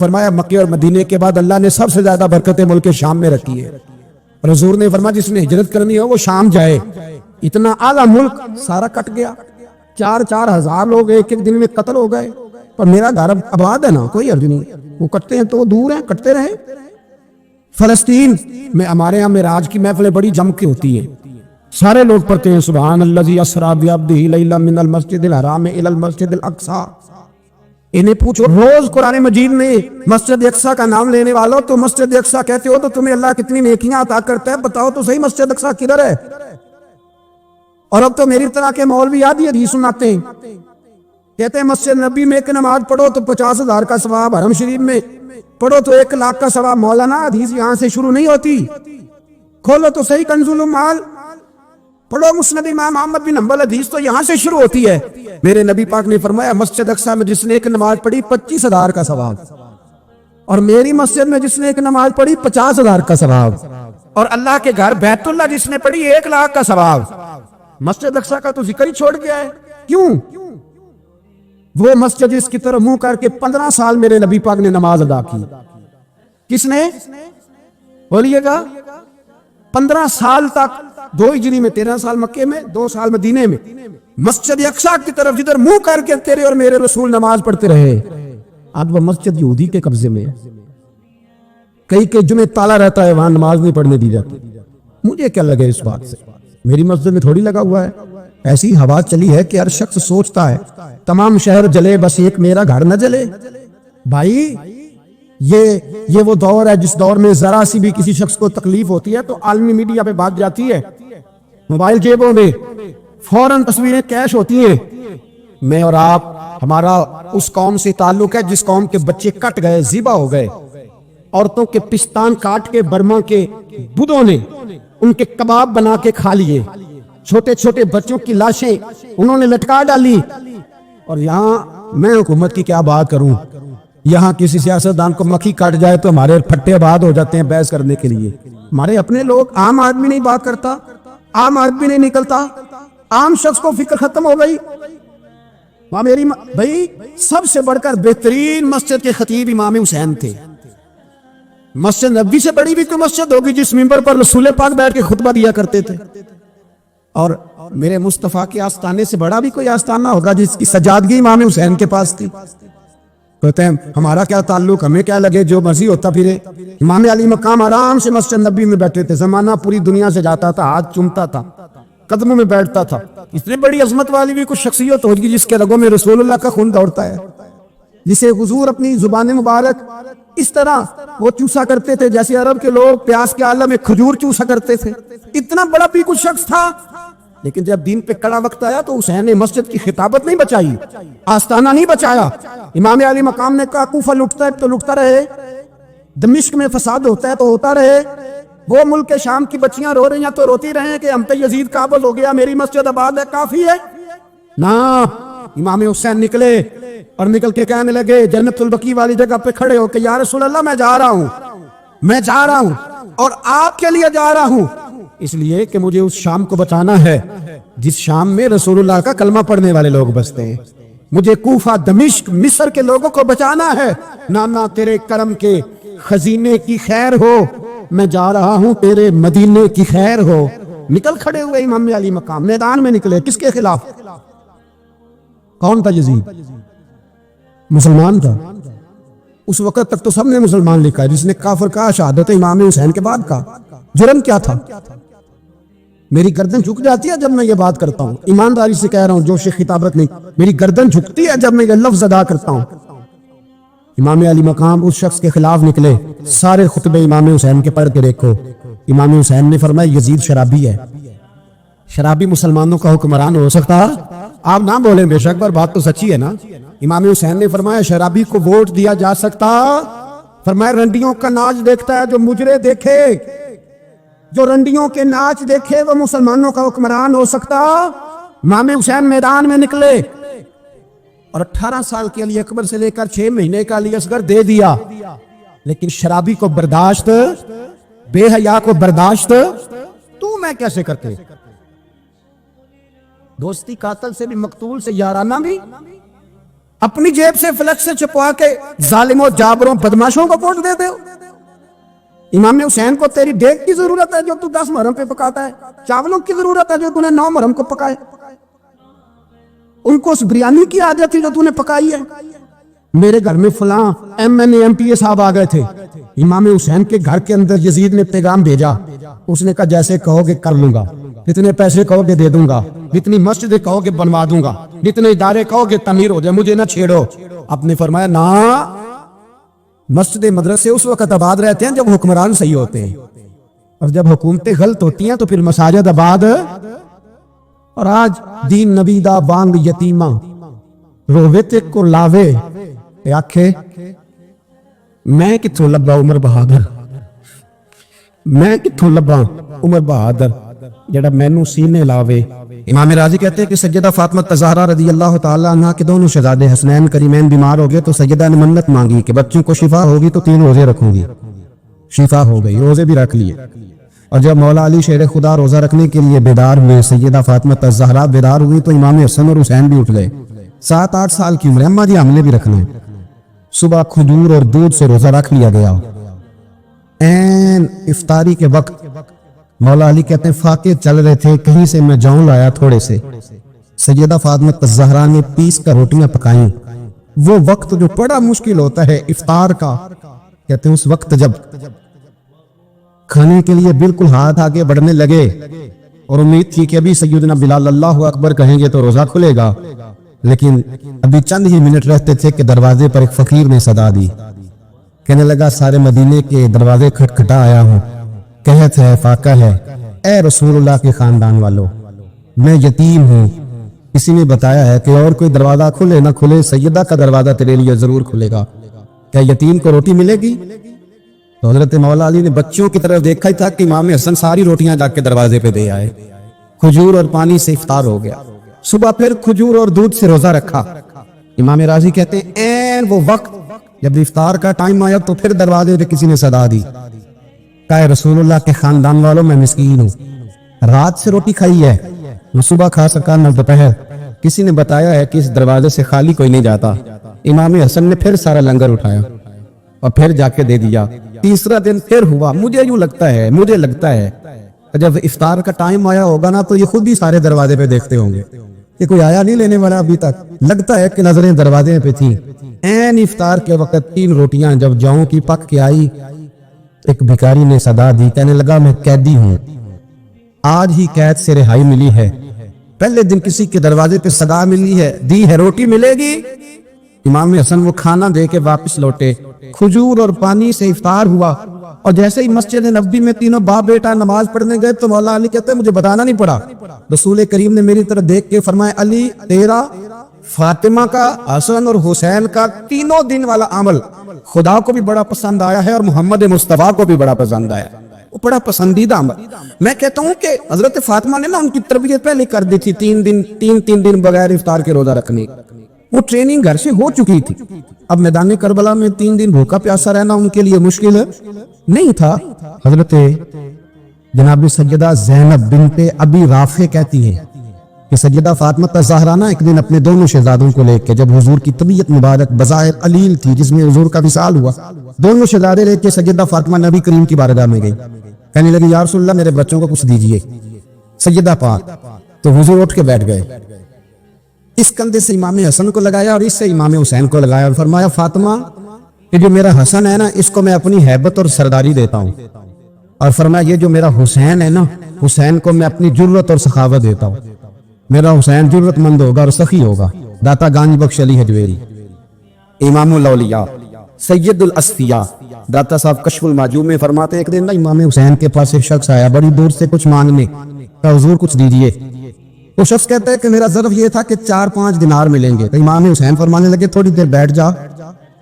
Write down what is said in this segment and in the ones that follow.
فرمایا مکے اور مدینے کے بعد اللہ نے سب سے زیادہ برکتیں ملک شام میں رکھی ہے، اور حضور نے فرمایا جس نے ہجرت کرنی ہو وہ شام جائے۔ اتنا اعلیٰ ملک سارا کٹ گیا، 4,000 لوگ ایک ایک دن میں قتل ہو گئے، پر میرا گھر آباد ہے نا، کوئی حرج نہیں، وہ کٹتے ہیں تو دور ہیں، کٹتے رہے۔ فلسطین میں ہمارے یہاں معراج کی محفلیں بڑی جم کے ہوتی ہیں، سارے لوگ پڑھتے ہیں سبحان الذی اسریٰ بعبدہ لیلا من المسجد الحرام الی المسجد الاقصی۔ انہیں پوچھو روز قرآن مجید میں مسجد اقصی کا نام لینے والوں تو مسجد اقصی کہتے ہو تو تمہیں اللہ کتنی نیکیاں عطا کرتا ہے، بتاؤ تو صحیح مسجد اقصی کدھر ہے؟ اور اب تو میری طرح کے مولوی آدھی حدیث سناتے ہیں، کہتے ہیں مسجد نبی میں ایک نماز پڑھو تو 50,000 کا ثواب، حرم شریف میں پڑھو تو 1,00,000 کا ثواب۔ مولانا حدیث یہاں سے شروع نہیں ہوتی، کھولو تو صحیح کنز العمال، پڑھو مسند امام احمد بن حنبل، حدیث تو یہاں سے شروع ہوتی ہے۔ میرے نبی پاک نے فرمایا مسجد اقصی میں جس نے ایک نماز پڑھی 25,000 کا ثواب، اور میری مسجد میں جس نے ایک نماز پڑھی 50,000 کا ثواب، اور اللہ کے گھر بیت اللہ جس نے پڑھی 1,00,000 کا ثواب۔ مسجد اقصی کا تو ذکر ہی چھوڑ گیا ہے، کیوں؟ وہ مسجد جس کی طرف منہ کر کے 15 سال میرے نبی پاک نے نماز ادا کی، کس نے؟ بولیے گا 15 سال تک، 2 ہجری میں 13 سال مکے میں، 2 سال مدینے میں، مسجد اقصی کی طرف جدھر منہ کر کے تیرے اور میرے رسول نماز پڑھتے رہے۔ اب وہ مسجد یہودی کے قبضے میں، کئی کے جمعے تالا رہتا ہے، وہاں نماز نہیں پڑھنے دی جاتی۔ مجھے کیا لگے اس بات سے، میری مسجد میں تھوڑی لگا ہوا ہے۔ ایسی ہوا چلی ہے کہ ہر شخص سوچتا ہے تمام شہر جلے بس ایک میرا گھر نہ جلے۔ بھائی یہ وہ دور ہے جس دور میں ذرا سی بھی کسی شخص کو تکلیف ہوتی ہے تو عالمی میڈیا پہ بات جاتی ہے، موبائل جیبوں میں فوراً تصویریں کیش ہوتی ہیں۔ میں اور آپ، ہمارا اس قوم سے تعلق ہے جس قوم کے بچے کٹ گئے، ذبح ہو گئے، عورتوں کے پستان کاٹ کے برما کے بدھوں نے ان کے کباب بنا کے کھا لیے، چھوٹے چھوٹے بچوں کی لاشیں انہوں نے لٹکا ڈالی۔ اور یہاں میں حکومت کی کیا بات کروں، یہاں کسی سیاستدان کو مکھی کاٹ جائے تو ہمارے پھٹے آباد ہو جاتے ہیں بحث کرنے کے لیے۔ ہمارے اپنے لوگ، عام آدمی نہیں بات کرتا، عام آدمی نہیں نکلتا، عام شخص کو فکر ختم ہو گئی۔ میری بھائی سب سے بڑھ کر بہترین مسجد کے خطیب امام حسین تھے۔ مسجد نبی سے بڑی بھی کوئی مسجد ہوگی جس منبر پر رسول پاک بیٹھ کے خطبہ دیا کرتے تھے، اور میرے مصطفیٰ کے آستانے سے بڑا بھی کوئی آستانہ ہوگا جس کی سجادگی امام حسین کے پاس تھی۔ کہتے ہیں ہمارا کیا تعلق، ہمیں کیا لگے، جو مرضی ہوتا پھرے۔ امام علی مقام آرام سے مسجد نبی میں بیٹھے تھے، زمانہ پوری دنیا سے جاتا تھا، ہاتھ چومتا تھا، قدموں میں بیٹھتا تھا۔ اتنی بڑی عظمت والی بھی کچھ شخصیت ہوگی جس کے رگوں میں رسول اللہ کا خون دوڑتا ہے، جسے حضور اپنی زبان مبارک اس طرح وہ چوسا کرتے تھے جیسے عرب کے لوگ پیاس کے عالم میں کھجور چوسا کرتے تھے۔ اتنا بڑا بھی کچھ شخص تھا، لیکن جب دین پہ کڑا وقت آیا تو حسین نے مسجد کی خطابت نہیں بچائی، آستانہ نہیں بچایا۔ امام علی مقام نے کہا کوفہ لٹتا ہے تو لٹتا رہے، دمشق میں فساد ہوتا ہے تو ہوتا رہے، وہ ملک شام کی بچیاں رو رہی ہیں تو روتی رہیں کہ ہم پہ یزید قابض ہو گیا، میری مسجد آباد ہے، کافی ہے نا۔ امام حسین نکلے اور نکل کے کہنے لگے جنت البقیع والی جگہ پہ کھڑے ہو کہ یا رسول اللہ میں جا رہا ہوں اور آپ کے لیے جا رہا ہوں، اس لیے کہ مجھے اس شام کو بچانا ہے جس شام میں رسول اللہ کا کلمہ پڑھنے والے لوگ بستے ہیں، مجھے کوفہ، دمشق، مصر کے لوگوں کو بچانا ہے۔ نانا تیرے کرم کے خزینے کی خیر ہو، میں جا رہا ہوں تیرے مدینے کی خیر ہو۔ نکل کھڑے ہوئے امام علی مقام، میدان میں نکلے، کس کے خلاف؟ کون تھا؟ یزید مسلمان تھا، اس وقت تک تو سب نے مسلمان لکھا ہے، جس نے کافر کہا شہادت امام حسین کے بعد کا جرم کیا تھا؟ میری گردن جھک جاتی ہے جب میں یہ بات کرتا ہوں، ایمانداری سے کہہ رہا ہوں، جوش خطابت نہیں، میری گردن جھکتی ہے جب میں یہ لفظ ادا کرتا ہوں۔ امام علی مقام اس شخص کے خلاف نکلے، سارے خطبے امام حسین کے پڑھ کے دیکھو، امام حسین نے فرمایا یزید شرابی ہے۔ شرابی مسلمانوں کا حکمران ہو سکتا؟ آپ نہ بولیں بے شک، پر بات تو سچی ہے نا۔ امام حسین نے فرمایا شرابی کو ووٹ دیا جا سکتا؟ فرمایا رنڈیوں کا ناچ دیکھتا ہے جو مجرے دیکھے، جو رنڈیوں کے ناچ دیکھے وہ مسلمانوں کا حکمران ہو سکتا؟ امام حسین میدان میں نکلے اور 18 سال کے علی اکبر سے لے کر 6 مہینے کا علی اصغر دے دیا، لیکن شرابی کو برداشت، بے حیا کو برداشت تو میں کیسے کرتے؟ دوستی قاتل سے بھی، مقتول سے یارانہ بھی، اپنی جیب سے فلیکس سے چھپوا کے ظالموں جابروں بدماشوں کو ووٹ دیتے ہو. امام حسین کو تیری دیگ کی ضرورت ہے جو تو 10 محرم پہ پکاتا ہے, چاولوں کی ضرورت ہے جو تو نے 9 محرم کو پکائے, ان کو اس بریانی کی عادت تھی جو تو نے پکائی ہے. میرے گھر میں فلاں MNA صاحب آ گئے تھے, امام حسین کے گھر کے اندر یزید نے پیغام بھیجا, اس نے کہا جیسے کہو گے کر لوں گا, جتنے پیسے کہو گے دے دوں گا, جتنی مسجدیں کہو گے بنوا دوں گا, جتنے ادارے کہو گے تعمیر ہو جائے, مجھے نہ چھیڑو. آپ نے فرمایا نا, مسجد مدرسے اس وقت آباد رہتے ہیں جب حکمران صحیح ہوتے ہیں, اور جب حکومتیں غلط ہوتی ہیں تو پھر مساجد آباد. اور آج دین نبی دا بانگ یتیمہ روے تے کو لاوے آکھے میں کتھوں لبا عمر بہادر, میں کتھوں لبا عمر بہادر جڑا مینوں سینے لاوے. امام راضی کہتے ہیں کہ سیدہ فاطمہ الزہرا رضی اللہ تعالی عنہ کے دونوں شہزادے حسنین کریمین بیمار ہو گئے تو سیدہ نے منت مانگی کہ بچوں کو شفا ہوگی تو 3 روزے رکھوں گی. شفا ہو گئی, روزے بھی رکھ لیے. اور جب مولا علی شیر خدا روزہ رکھنے کے لیے بیدار ہوئے, سیدہ فاطمہ الزہرا بیدار ہوئی تو امام حسن اور حسین بھی اٹھ گئے. 7-8 سال کی عمر, اماں جی ہم نے بھی رکھنا ہے. صبح کھجور اور دودھ سے روزہ رکھ لیا گیا. این افطاری کے وقت مولا علی کہتے ہیں فاقے چل رہے تھے, کہیں سے میں جاؤں لایا تھوڑے سے. سیدہ فاطمہ الزہرا نے پیس کر روٹیاں پکائیں. وہ وقت جو بڑا مشکل ہوتا ہے افطار کا, کہتے ہیں اس وقت جب کھانے کے لیے بالکل ہاتھ آگے بڑھنے لگے اور امید تھی کہ ابھی سیدنا بلال اللہ اکبر کہیں گے تو روزہ کھلے گا, لیکن ابھی چند ہی منٹ رہتے تھے کہ دروازے پر ایک فقیر نے صدا دی. کہنے لگا سارے مدینے کے دروازے کھٹکھٹا آیا ہوں, کہت ہے فاقہ ہے, اے رسول اللہ کے خاندان والو میں یتیم ہوں. کسی نے بتایا ہے کہ اور کوئی دروازہ کھلے نہ کھلے سیدہ کا دروازہ تیرے لیے ضرور کھلے گا, کیا یتیم کو روٹی ملے گی؟ تو حضرت مولا علی نے بچوں کی طرف دیکھا ہی تھا کہ امام حسن ساری روٹیاں جا کے دروازے پہ دے آئے. کھجور اور پانی سے افطار ہو گیا. صبح پھر کھجور اور دودھ سے روزہ رکھا. امام راضی کہتے ہیں این وہ وقت جب افطار کا ٹائم آیا تو پھر دروازے پہ کسی نے صدا دی, کہا رسول اللہ کے خاندان والوں میں مسکین ہوں, رات سے روٹی کھائی ہے, نہ صبح کھا سکا نہ دوپہر. کسی نے بتایا ہے کہ اس دروازے سے خالی کوئی نہیں جاتا. امام حسن نے پھر سارا لنگر اٹھایا اور پھر جا کے دے دیا. تیسرا دن پھر ہوا. مجھے یوں لگتا ہے جب افطار کا ٹائم آیا ہوگا نا تو یہ خود ہی سارے دروازے پہ دیکھتے ہوں گے کہ کوئی آیا نہیں لینے والا ابھی تک. لگتا ہے کہ نظریں دروازے پہ تھیں. این افطار کے وقت 3 روٹیاں جب جاؤں کی پک کے آئی, ایک بھکاری نے صدا دی, کہنے لگا میں قیدی ہوں, آج ہی قید سے رہائی ملی ہے. پہلے دن کسی کے دروازے پہ صدا ملی ہے, دی ہے روٹی ملے گی. امام حسن وہ کھانا دے کے واپس لوٹے. کھجور اور پانی سے افطار ہوا اور جیسے ہی مسجد نبوی میں تینوں باپ بیٹا نماز پڑھنے گئے تو مولا علی کہتے ہیں مجھے بتانا نہیں پڑا. رسول کریم نے میری طرف دیکھ کے فرمایا علی تیرا, فاطمہ کا, حسن اور حسین کا 3 دن والا عمل خدا کو بھی بڑا پسند آیا ہے اور محمد مصطفیٰ کو بھی بڑا پسند آیا, وہ بڑا پسندیدہ عمل. میں کہتا ہوں کہ حضرت فاطمہ نے نا ان کی تربیت پہلے کر دی تھی, 3 دن بغیر افطار کے روزہ رکھنے. وہ ٹریننگ گھر سے ہو چکی تھی. اب میدان کربلا میں 3 دن بھوکا پیاسا رہنا ان کے لیے مشکل نہیں تھا. حضرت جناب سیدہ زینب بنت ابی رافع کہتی ہے کہ سیدہ فاطمہ الزہرا ایک دن اپنے دونوں شہزادوں کو لے کے, جب حضور کی طبیعت مبارک بظاہر قلیل تھی جس میں حضور کا وصال ہوا, دونوں شہزادے لے کے سیدہ فاطمہ نبی کریم کی بارگاہ میں گئی. کہنے لگی یا رسول اللہ میرے بچوں کو کچھ دیجئے. سیدہ پاک تو حضور اٹھ کے بیٹھ گئے, اس کندھے سے امام حسن کو لگایا اور اس سے امام حسین کو لگایا اور فرمایا فاطمہ کہ جو میرا حسن ہے نا اس کو میں اپنی ہیبت اور سرداری دیتا ہوں, اور فرمایا یہ جو میرا حسین ہے نا حسین کو میں اپنی جرت اور سخاوت دیتا ہوں. میرا حسین جرت مند ہوگا اور سخی ہوگا. داتا گانج بخش علی حجویری امام الاولیاء سید الاصفیاء داتا صاحب کشف المعجوب میں فرماتے ایک دن نا امام حسین کے پاس ایک شخص آیا بڑی دور سے کچھ مانگنے, کہا حضور کچھ دیجئے. وہ شخص کہتا ہے کہ میرا ظرف یہ تھا کہ 4-5 دینار ملیں گے. تو امام حسین فرمانے لگے تھوڑی دیر بیٹھ جا,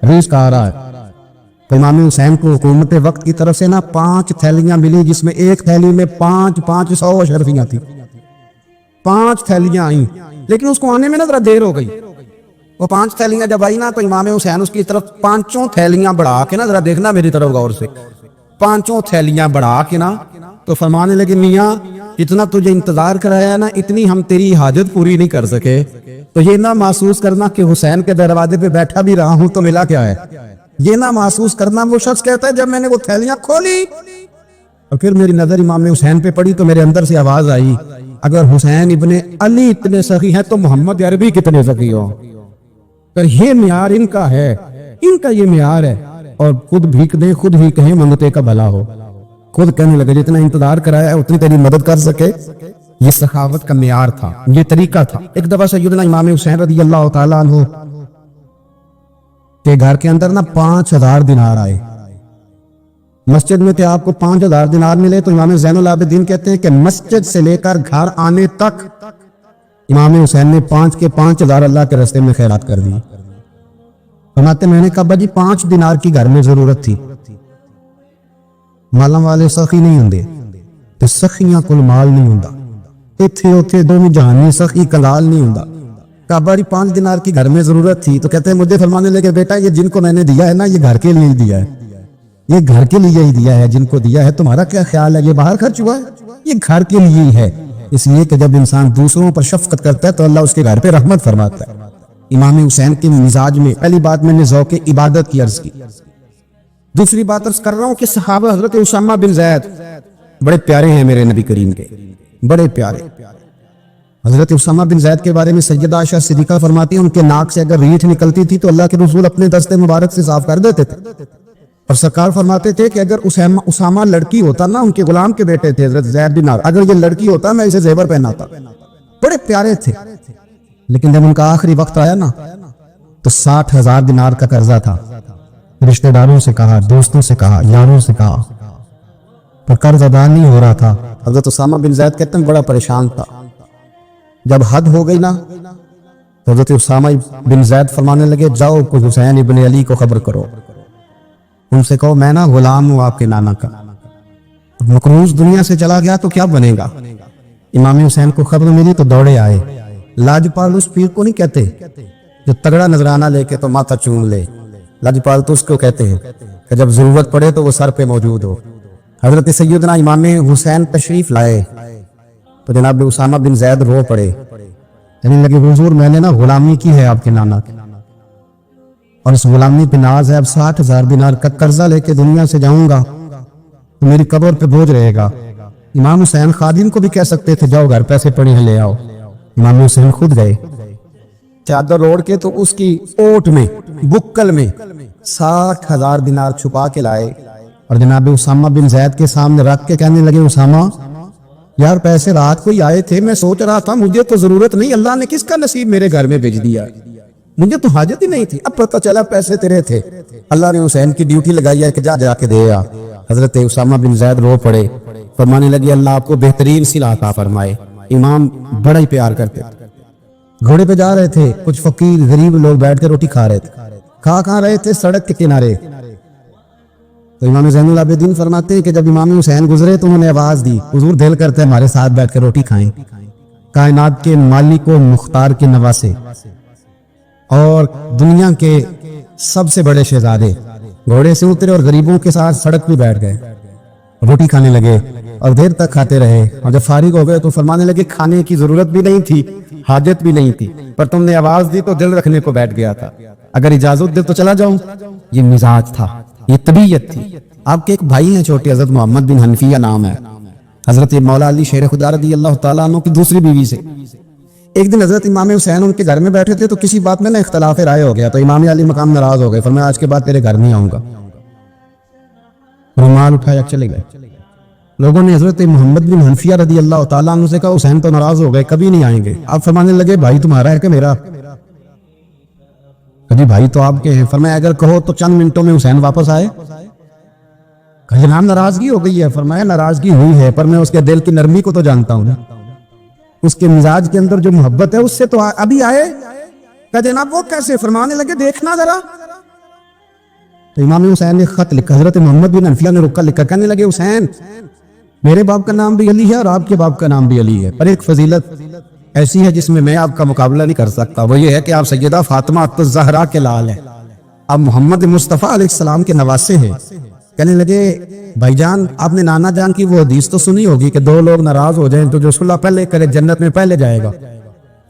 رزق آ رہا ہے. تو امام حسین کو حکومت وقت کی طرف سے نا 5 تھیلیاں ملی جس میں ایک تھیلی میں 500 اشرفیاں تھی. 5 تھیلیاں آئیں لیکن اس کو آنے میں نا ذرا دیر ہو گئی. وہ 5 تھیلیاں جب آئی نا تو امام حسین اس کی طرف 5 تھیلیاں بڑھا کے نا, ذرا دیکھنا میری طرف غور سے, 5 تھیلیاں بڑھا کے نا تو فرمانے لگے میاں اتنا تجھے انتظار کرایا نا اتنی ہم تیری حاجت پوری نہیں کر سکے, تو یہ نہ محسوس کرنا کہ حسین کے دروازے پہ بیٹھا بھی رہا ہوں تو ملا کیا ہے، یہ نہ محسوس کرنا وہ شخص کہتا ہے جب میں نے وہ تھیلیاں کھولی اور پھر میری نظر امام حسین پہ پڑی تو میرے اندر سے آواز آئی اگر حسین ابن علی اتنے سخی ہیں تو محمد عربی کتنے سخی ہو. پر یہ معیار ان کا ہے، ان کا یہ معیار ہے. اور خود بھیک دیں خود ہی کہیں منگتے کا بھلا ہو، خود کہنے لگے جتنا انتظار کرایا ہے اتنی تیری مدد کر سکے. یہ سخاوت کا معیار تھا، یہ طریقہ تھا. ایک دفعہ سیدنا امام حسین رضی اللہ تعالیٰ عنہ کے گھر کے اندر 5000 دینار آئے. مسجد میں تھے، آپ کو 5000 دینار ملے تو امام زین العابدین کہتے ہیں کہ مسجد سے لے کر گھر آنے تک امام حسین نے 5 کے 5000 اللہ کے راستے میں خیرات کر دی. فرماتے میں نے کہا جی 5 دینار کی گھر میں ضرورت تھی، مالا والے سخی نہیں ہوندے تے سخیاں کل مال نہیں ہوندا، ایتھے اوتھے دوویں جہانی سخی کلال نہیں ہوندا. کعبہ جی 5 دینار کی گھر میں ضرورت تھی تو کہتے ہیں مجھے فرمانے لگے بیٹا یہ جن کو میں نے دیا ہے نا یہ گھر کے لیے ہی دیا ہے، یہ گھر کے لیے ہی دیا ہے. جن کو دیا ہے تمہارا کیا خیال ہے، یہ باہر خرچ ہوا ہے، یہ گھر کے لیے ہی ہے. اس لیے کہ جب انسان دوسروں پر شفقت کرتا ہے تو اللہ اس کے گھر پہ رحمت فرماتا ہے. امام حسین کے مزاج میں پہلی بات میں نے ذوق عبادت کی عرض کی. دوسری بات عرض کر رہا ہوں کہ صحابہ حضرت اسامہ بن زید بڑے پیارے ہیں میرے نبی کریم کے، بڑے پیارے. حضرت اسامہ بن زید کے بارے میں سیدہ عائشہ صدیقہ فرماتی ہیں ان کے ناک سے اگر ریٹھ نکلتی تھی تو اللہ کے رسول اپنے دستے مبارک سے صاف کر دیتے تھے. اور سرکار فرماتے تھے کہ اگر اسامہ لڑکی ہوتا نا، ان کے غلام کے بیٹے تھے حضرت زید بن عمر، اگر یہ لڑکی ہوتا میں اسے زیور پہناتا. بڑے پیارے تھے. لیکن جب ان کا آخری وقت آیا نا تو 60,000 دینار کا قرضہ تھا. رشتہ داروں سے کہا، دوستوں سے کہا، یاروں سے کہا، پر قرض ادا نہیں ہو رہا تھا. حضرت اسامہ بن زید کہتے ہیں بڑا پریشان تھا. جب حد ہو گئی نا تو حضرت اسامہ بن زید فرمانے لگے جاؤ کوئی حسین ابن علی کو خبر کرو، ان سے کہو میں نا غلام ہوں آپ کے نانا کا، مقروض دنیا سے چلا گیا تو کیا بنے گا. امام حسین کو خبر ملی تو دوڑے آئے. لاجپال اس پیر کو نہیں کہتے جو تگڑا نذرانہ لے کے تو ماتھا چوم لے، لاجپال تو اس کو کہتے ہیں کہ جب ضرورت پڑے تو وہ سر پہ موجود ہو. حضرت سیدنا امام حسین تشریف لائے تو جناب اسامہ بن زید رو پڑے، کہنے لگے حضور میں نے نا غلامی کی ہے آپ کے نانا کی، اور اس غلامی پہ ناز ہے. اب 60,000 دینار کا قرضہ لے کے دنیا سے جاؤں گا تو میری قبر پہ بوجھ رہے گا. امام حسین خادم کو بھی کہہ سکتے تھے جاؤ گھر پیسے پڑے ہیں لے آؤ. امام حسین خود گئے، چادر اوڑھ کے تو اس کی اوٹ میں بکل میں 60,000 دینار چھپا کے لائے اور جناب اسامہ بن زید کے سامنے رکھ کے کہنے لگے اسامہ یار پیسے رات کو ہی آئے تھے، میں سوچ رہا تھا مجھے تو ضرورت نہیں، اللہ نے کس کا نصیب میرے گھر میں بھیج دیا، مجھے تو حاجت ہی نہیں تھی، اب پتہ چلا پیسے تیرے تھے، اللہ نے حسین کی ڈیوٹی لگائی ہے کہ جا کے دے آ. حضرت اسامہ بن زید رو پڑے، فرمانے لگے اللہ آپ کو بہترین صلہ عطا فرمائے. امام بڑا ہی پیار کرتے تھے. گھوڑے پہ جا رہے تھے، کچھ فقیر غریب لوگ بیٹھ کے روٹی کھا رہے تھے، کھا رہے تھے سڑک کے کنارے. تو امام زین العابدین فرماتے ہیں کہ جب امام حسین گزرے تو انہوں نے آواز دی حضور دل کرتا ہے ہمارے ساتھ بیٹھ کے روٹی کھائیں. کائنات کے مالک و مختار کے نواسے اور دنیا کے سب سے بڑے شہزادے گھوڑے سے اترے اور غریبوں کے ساتھ سڑک پہ بیٹھ گئے، روٹی کھانے لگے اور دیر تک کھاتے رہے. اور جب فارغ ہو گئے تو فرمانے لگے کھانے کی ضرورت بھی نہیں تھی، حاجت بھی نہیں تھی، پر تم نے آواز دی تو دل رکھنے کو بیٹھ گیا تھا، اگر اجازت دے تو چلا جاؤں. یہ مزاج تھا، یہ طبیعت تھی. آپ کے ایک بھائی ہیں چھوٹے حضرت محمد بن حنفیہ نام ہے، حضرت مولا علی شیر خدا رضی اللہ تعالیٰ عنہ کی دوسری بیوی سے. ایک دن حضرت امام حسین ان کے گھر میں بیٹھے تھے تو کسی بات میں نا اختلاف رائے ہو گیا تو امام علی مقام ناراض ہو گئے، فرمایا آج کے بعد تیرے گھر نہیں آؤں گا. رومال اٹھایا چلے گئے. لوگوں نے حضرت محمد بن حنفیہ رضی اللہ تعالیٰ عنہ سے کہا حسین تو ناراض ہو گئے کبھی نہیں آئیں گے. آپ فرمانے لگے بھائی تمہارا ہے کہ میرا؟ جی بھائی تو آپ کے ہیں. فرمایا اگر کہو تو چند منٹوں میں حسین واپس آئے. کہا جناب ناراضگی ہو گئی ہے. فرمایا ناراضگی ہوئی ہے پر میں اس کے دل کی نرمی کو تو جانتا ہوں، اس کے مزاج کے اندر جو محبت ہے اس سے تو ابھی آئے. کہا جناب وہ کیسے؟ فرمانے لگے دیکھنا ذرا. تو امام حسین نے خط لکھا، حضرت محمد بن حنفیہ نے رکا لکھا، کہنے لگے حسین میرے باپ کا نام بھی علی ہے اور آپ کے باپ کا نام بھی علی ہے، پر ایک فضیلت ایسی ہے جس میں میں آپ کا مقابلہ نہیں کر سکتا، وہ یہ ہے کہ آپ سیدہ فاطمہ الزہرا کے لال ہیں، آپ محمد مصطفیٰ علیہ السلام کے نواسے ہیں. کہنے لگے بھائی جان آپ نے نانا جان کی وہ حدیث تو سنی ہوگی کہ دو لوگ ناراض ہو جائیں تو جو صلح پہلے کرے جنت میں پہلے جائے گا.